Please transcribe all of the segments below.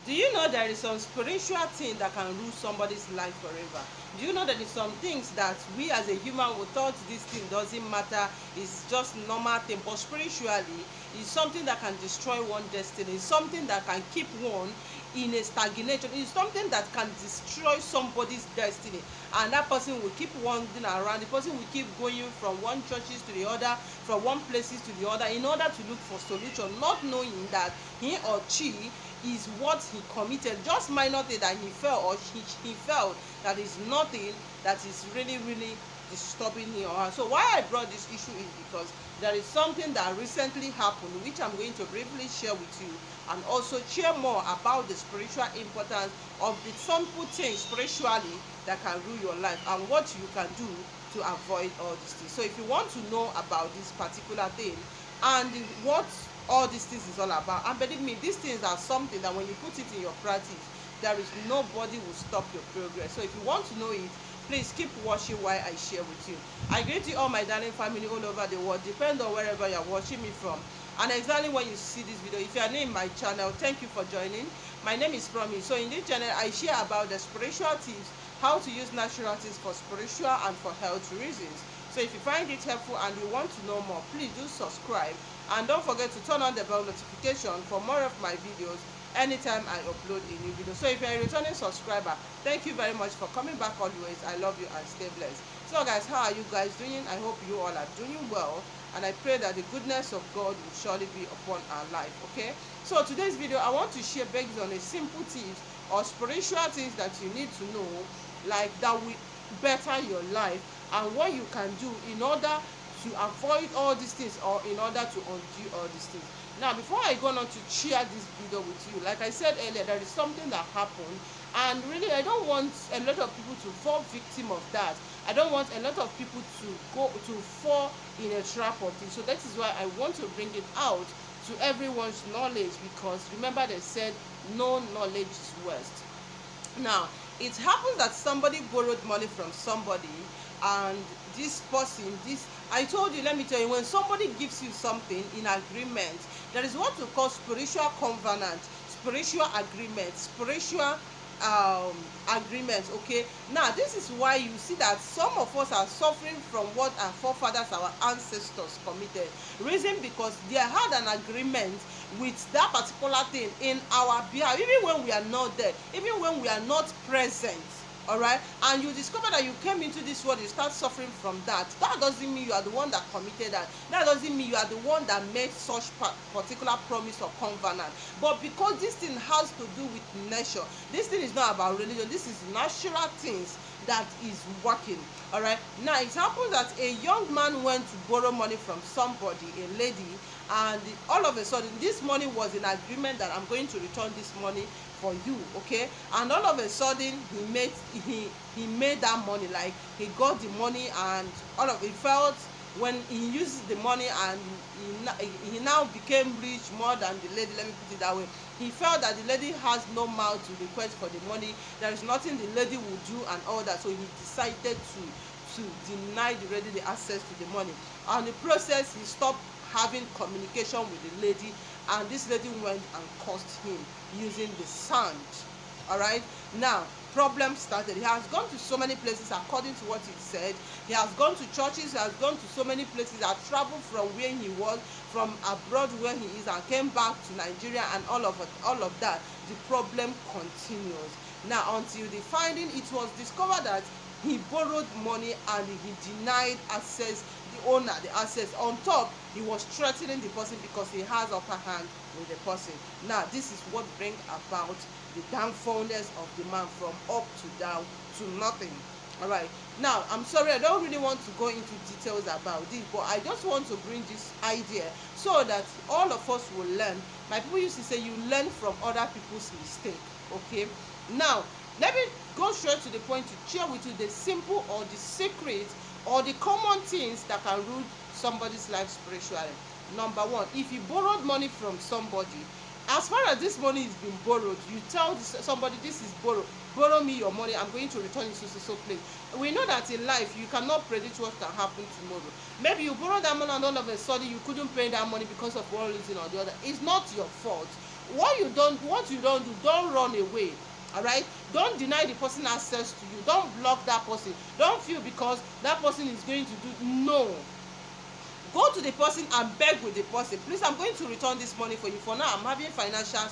Do you know there is some spiritual thing that can rule somebody's life forever? Do you know that there is some things that we as a human we thought this thing doesn't matter, it's just normal thing, but spiritually it's something that can destroy one destiny, it's something that can keep one in a stagnation, it's something that can destroy somebody's destiny, and that person will keep wandering around, the person will keep going from one churches to the other, from one places to the other, in order to look for solution, not knowing that he or she is what he committed, just minor thing that he felt or he felt that is nothing that is really disturbing him or her. So why I brought this issue is because there is something that recently happened which I'm going to briefly share with you, and also share more about the spiritual importance of the simple things spiritually that can rule your life and what you can do to avoid all these things. So if you want to know about this particular thing and what all these things is all about, and believe me, these things are something that when you put it in your practice, there is nobody will stop your progress. So if you want to know it, please keep watching while I share with you. I greet you all, my darling family all over the world, depend on wherever you're watching me from and exactly when you see this video. If you are new in my channel, thank you for joining. My name is Promise. So in this channel I share about the spiritual tips, how to use natural things for spiritual and for health reasons. So if you find it helpful and you want to know more, please do subscribe and don't forget to turn on the bell notification for more of my videos anytime I upload a new video. So if you're a returning subscriber, thank you very much for coming back always. I love you and stay blessed. So guys, how are you guys doing? I hope you all are doing well, and I pray that the goodness of God will surely be upon our life. Okay, so today's video I want to share based on a simple tips or spiritual things that you need to know, like that will better your life and what you can do in order to avoid all these things or in order to undo all these things. Now before I go on to share this video with you, like I said earlier, there is something that happened, and really I don't want a lot of people to fall victim of that. I don't want a lot of people to go to fall in a trap of this. So that is why I want to bring it out to everyone's knowledge, because remember they said no knowledge is waste. Now it happens that somebody borrowed money from somebody, and this person, this, I told you, let me tell you, when somebody gives you something in agreement, there is what we call spiritual covenant, spiritual agreement, spiritual agreements. Okay, now this is why you see that some of us are suffering from what our forefathers, our ancestors committed. Reason because they had an agreement with that particular thing in our behalf, even when we are not there, even when we are not present. All right, and you discover that you came into this world, you start suffering from that. That doesn't mean you are the one that committed that. That doesn't mean you are the one that made such particular promise or covenant. But because this thing has to do with nature, this thing is not about religion, this is natural things that is working. All right, now it happens that a young man went to borrow money from somebody, a lady, and all of a sudden this money was in agreement that I'm going to return this money for you. Okay, and all of a sudden he made that money, like he got the money, and all of it felt when he used the money, and he now became rich more than the lady, let me put it that way. He felt that the lady has no mouth to request for the money, there is nothing the lady would do and all that, so he decided to deny the lady the access to the money. And in the process he stopped having communication with the lady, and this lady went and cursed him using the sand. All right, now problem started. He has gone to so many places according to what he said. He has gone to churches, he has gone to so many places, he has traveled from where he was, from abroad where he is, and came back to Nigeria, and all of that. The problem continues. Now until the finding, it was discovered that he borrowed money and he denied access, the owner the access. On top, he was threatening the person because he has upper hand with the person. Now this is what brings about the downfallness of the man, from up to down to nothing. All right, now I'm sorry, I don't really want to go into details about this, but I just want to bring this idea so that all of us will learn. My people used to say you learn from other people's mistake. Okay, now let me go straight to the point to share with you the simple or the secret or the common things that can rule somebody's life spiritually. Number one, if you borrowed money from somebody, as far as this money is being borrowed, you tell somebody, this is borrow me your money, I'm going to return it to so place. We know that in life you cannot predict what can happen tomorrow. Maybe you borrow that money and all of a sudden you couldn't pay that money because of one reason or the other. It's not your fault. what you don't do, don't run away. All right, don't deny the person access to you. Don't block that person. Don't feel because that person is going to do. No, go to the person and beg with the person. Please, I'm going to return this money for you. For now, I'm having financial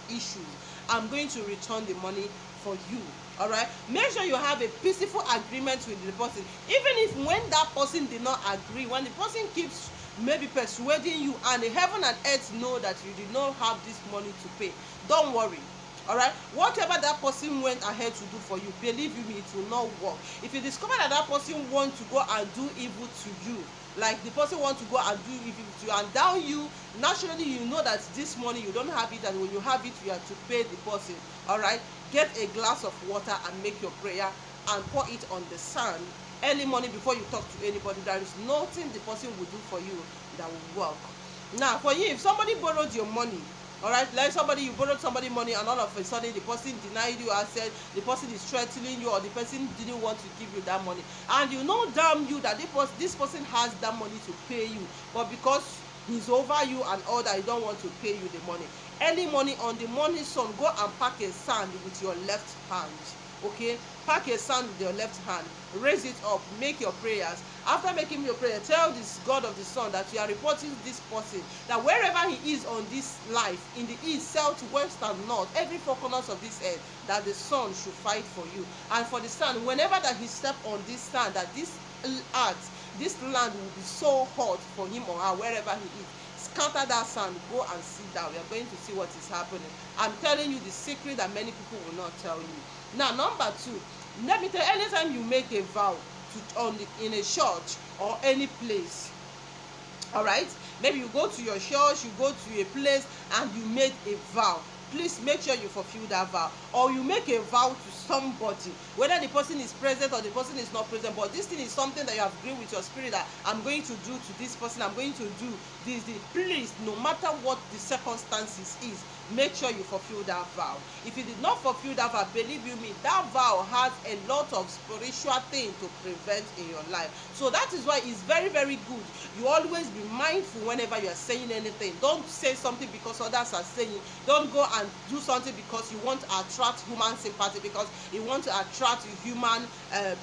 issues. I'm going to return the money for you. All right, make sure you have a peaceful agreement with the person. Even if when that person did not agree, when the person keeps maybe persuading you and the heaven and earth know that you did not have this money to pay, don't worry. All right, whatever that person went ahead to do for you, believe me, it will not work. If you discover that that person wants to go and do evil to you, like the person wants to go and do evil to you and down you, naturally you know that this money you don't have it, and when you have it you have to pay the person. All right, get a glass of water and make your prayer and pour it on the sand early morning before you talk to anybody. There is nothing the person will do for you that will work. Now for you, if somebody borrowed your money, all right, like you borrowed somebody money and all of a sudden the person denied you and said the person is threatening you, or the person didn't want to give you that money, and you know damn you that this person has that money to pay you, but because he's over you and all that, he don't want to pay you the money. Early morning on the morning sun, go and pack a sand with your left hand. Okay, pack a sand with your left hand, raise it up, make your prayers. After making your prayer, tell this God of the sun that you are reporting this person, that wherever he is on this life, in the east, south, west and north, every 4 corners of this earth, that the sun should fight for you. And for the sun, whenever that he step on this sand, that this earth, this land will be so hot for him or her, wherever he is. Scatter that sand, go and sit down. We are going to see what is happening. I'm telling you the secret that many people will not tell you. Now, number 2, let me tell you, anytime you make a vow in a church or any place, all right, maybe you go to your church, you go to a place and you made a vow, please make sure you fulfill that vow. Or you make a vow to somebody, whether the person is present or the person is not present, but this thing is something that you have agreed with your spirit that I'm going to do to this person, I'm going to do this. Please, no matter what the circumstances is, make sure you fulfill that vow. If you did not fulfill that vow, believe you me, that vow has a lot of spiritual things to prevent in your life. So that is why it's very, very good. You always be mindful whenever you are saying anything. Don't say something because others are saying. Don't go and do something because you want to attract human sympathy, because you want to attract human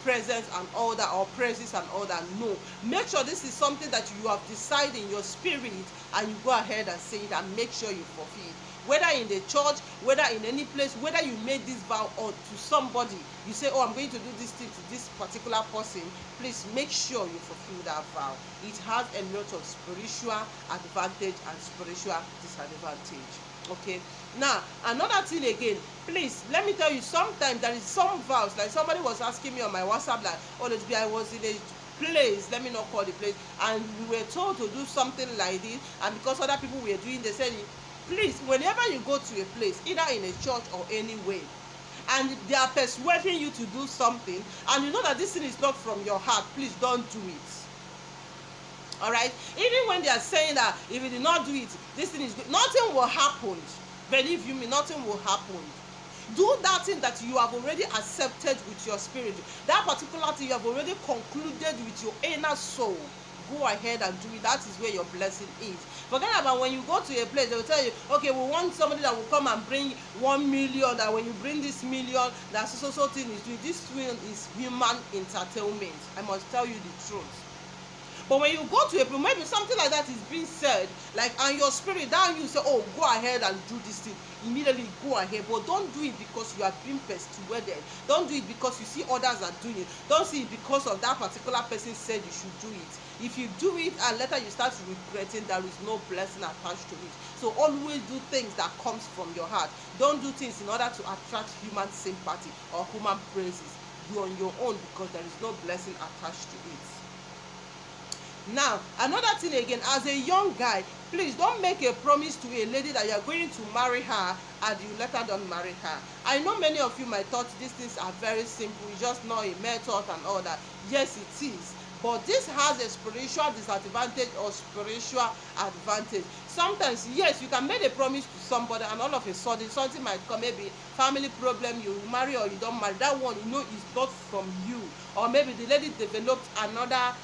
presence and all that, or praises and all that. No, make sure this is something that you have decided in your spirit, and you go ahead and say it, and make sure you fulfill it. Whether in the church, whether in any place, whether you made this vow or to somebody, you say, oh, I'm going to do this thing to this particular person, please make sure you fulfill that vow. It has a lot of spiritual advantage and spiritual disadvantage. Okay, now another thing again, please let me tell you, sometimes there is some vows, like somebody was asking me on my WhatsApp, like, oh, I was in a place, let me not call the place, and we were told to do something like this, and because other people were doing, they said, please, whenever you go to a place, either in a church or anywhere, and they are persuading you to do something, and you know that this thing is not from your heart, please don't do it. All right, even when they are saying that if you did not do it, this thing is good, nothing will happen. Believe you me, nothing will happen. Do that thing that you have already accepted with your spirit, that particular thing you have already concluded with your inner soul. Go ahead and do it. That is where your blessing is. Forget about when you go to a place, they will tell you, okay, we want somebody that will come and bring 1 million, that when you bring this million, that so thing is doing. This thing is human entertainment. I must tell you the truth. But when you go to a place, maybe something like that is being said, like, and your spirit down, you say, oh, go ahead and do this thing. Immediately go ahead, but don't do it because you are being persuaded. Don't do it because you see others are doing it. Don't see it because of that particular person said you should do it. If you do it and later you start regretting, there is no blessing attached to it. So always do things that comes from your heart. Don't do things in order to attract human sympathy or human praises. Do on your own, because there is no blessing attached to it. Now, another thing again, as a young guy, please don't make a promise to a lady that you are going to marry her and you later don't marry her. I know many of you might thought these things are very simple, you just know a method and all that. Yes, it is. But this has a spiritual disadvantage or spiritual advantage. Sometimes, yes, you can make a promise to somebody and all of a sudden something might come, maybe family problem, you marry or you don't marry. That one, you know, is not from you. Or maybe the lady developed another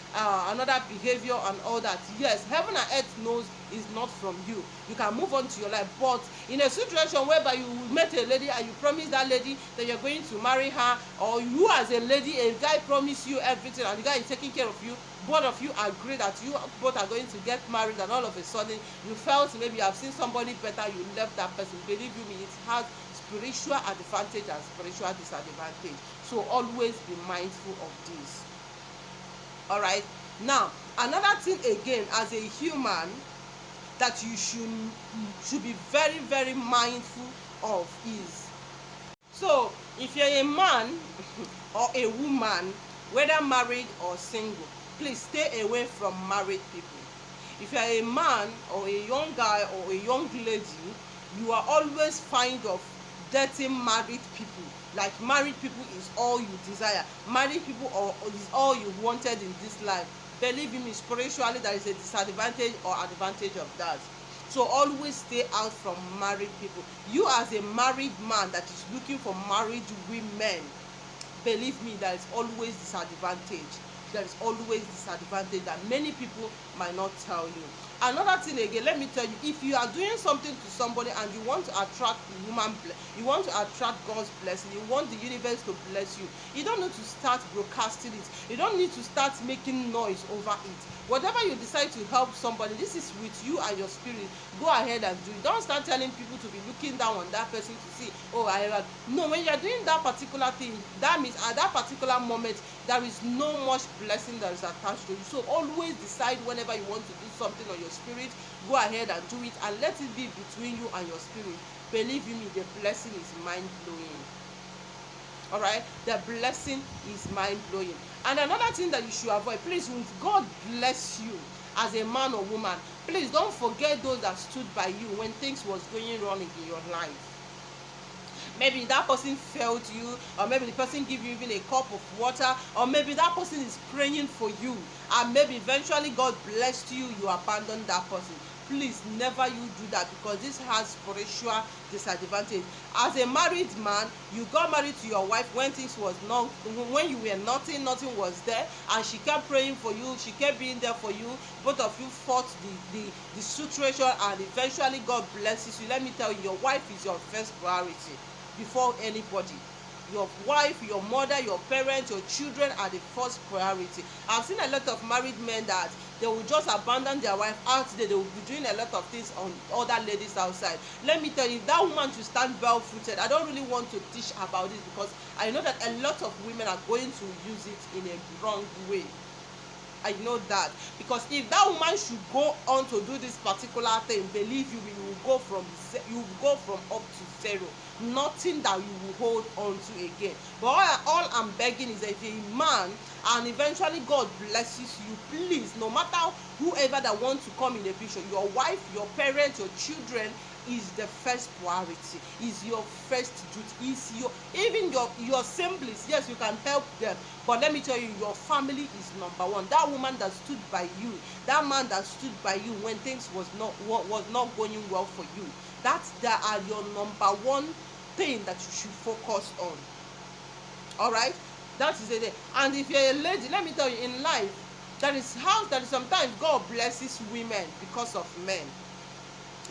behavior and all that. Yes, heaven and earth knows is not from you. You can move on to your life. But in a situation whereby you met a lady and you promise that lady that you're going to marry her, or you as a lady, a guy promise you everything and the guy is taking care of you, both of you agree that you both are going to get married, and all of a sudden you felt maybe you have seen somebody better, you left that person. Believe you me, it has spiritual advantage and spiritual disadvantage. So always be mindful of this. All right. Now, another thing again, as a human, that you should be very, very mindful of is, so if you're a man or a woman, whether married or single, please stay away from married people. If you're a man or a young guy or a young lady, you are always fond of dating married people. Like, married people is all you desire. Married people is all you wanted in this life. Believe me, spiritually there is a disadvantage or advantage of that. So always stay out from married people. You as a married man that is looking for married women, believe me, there is always disadvantage. There is always disadvantage that many people might not tell you. Another thing again, let me tell you, if you are doing something to somebody and you want to attract you want to attract God's blessing, you want the universe to bless you, you don't need to start broadcasting it. You don't need to start making noise over it. Whatever you decide to help somebody, this is with you and your spirit. Go ahead and do it. Don't start telling people to be looking down on that person to see, oh, no. When you are doing that particular thing, that means at that particular moment there is no much blessing that is attached to you. So always decide whenever you want to do something on your spirit, go ahead and do it, and let it be between you and your spirit. Believe me, the blessing is mind-blowing. All right, the blessing is mind-blowing. And another thing that you should avoid, please, when God bless you as a man or woman, please don't forget those that stood by you when things was going wrong in your life. Maybe that person failed you, or maybe the person give you even a cup of water, or maybe that person is praying for you, and maybe eventually God blessed you, you abandoned that person. Please, never you do that, because this has spiritual disadvantage. As a married man, you got married to your wife when things was not, when you were nothing was there, and she kept praying for you, she kept being there for you. Both of you fought the situation, and eventually God blesses you. Let me tell you, your wife is your first priority before anybody. Your wife, your mother, your parents, your children are the first priority. I've seen a lot of married men that they will just abandon their wife out there. They will be doing a lot of things on other ladies outside. Let me tell you, that woman should stand barefooted. I don't really want to teach about it, because I know that a lot of women are going to use it in a wrong way. I know that, because if that woman should go on to do this particular thing, believe you, you will go from up to zero. Nothing that you will hold on to again. But all I'm begging is that if you're a man and eventually God blesses you, please, no matter whoever that wants to come in the picture, your wife, your parents, your children is the first priority, is your first duty, is even your siblings. Yes, you can help them, but let me tell you, your family is number one. That woman that stood by you, that man that stood by you when things was not going well for you, that are your number one thing that you should focus on. All right, that is it. And if you're a lady, let me tell you, in life, that is sometimes God blesses women because of men.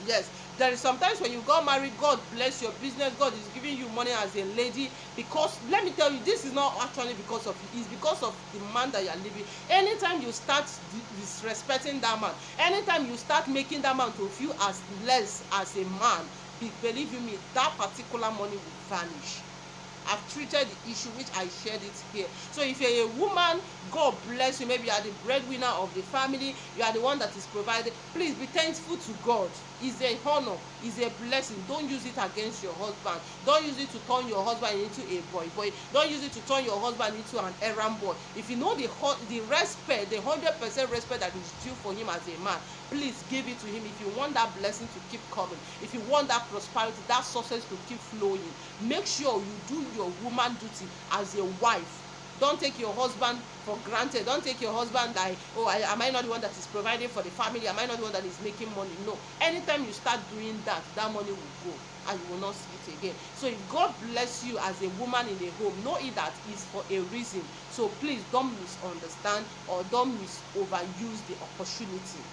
Yes, there is sometimes when you got married, God bless your business, God is giving you money as a lady, because let me tell you, this is not actually because of you, it's because of the man that you are living. Anytime you start disrespecting that man, anytime you start making that man to feel as less as a man, believe you me, that particular money will vanish. I've treated the issue, which I shared it here. So if you're a woman, God bless you. Maybe you are the breadwinner of the family, you are the one that is provided. Please be thankful to God. It's a honor, it's a blessing. Don't use it against your husband. Don't use it to turn your husband into a boy. Don't use it to turn your husband into an errand boy. If you know the respect, the 100% respect that is due for him as a man, please give it to him. If you want that blessing to keep coming, if you want that prosperity, that success to keep flowing, make sure you do your woman duty as a wife. Don't take your husband for granted. Don't take your husband like, oh, am I not the one that is providing for the family? Am I not the one that is making money? No. Anytime you start doing that, that money will go and you will not see it again. So if God bless you as a woman in a home, know it that is for a reason. So please don't misunderstand or don't overuse the opportunity.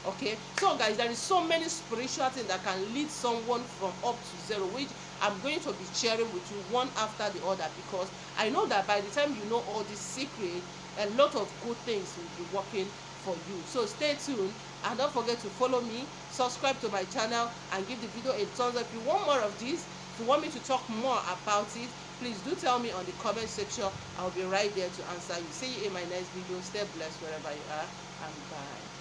Okay, so guys, there is so many spiritual things that can lead someone from up to zero, which I'm going to be sharing with you one after the other, because I know that by the time you know all these secrets, a lot of good things will be working for you. So stay tuned and don't forget to follow me, subscribe to my channel, and give the video a thumbs up. If you want more of this, if you want me to talk more about it, please do tell me on the comment section. I'll be right there to answer you. See you in my next video. Stay blessed wherever you are, and bye.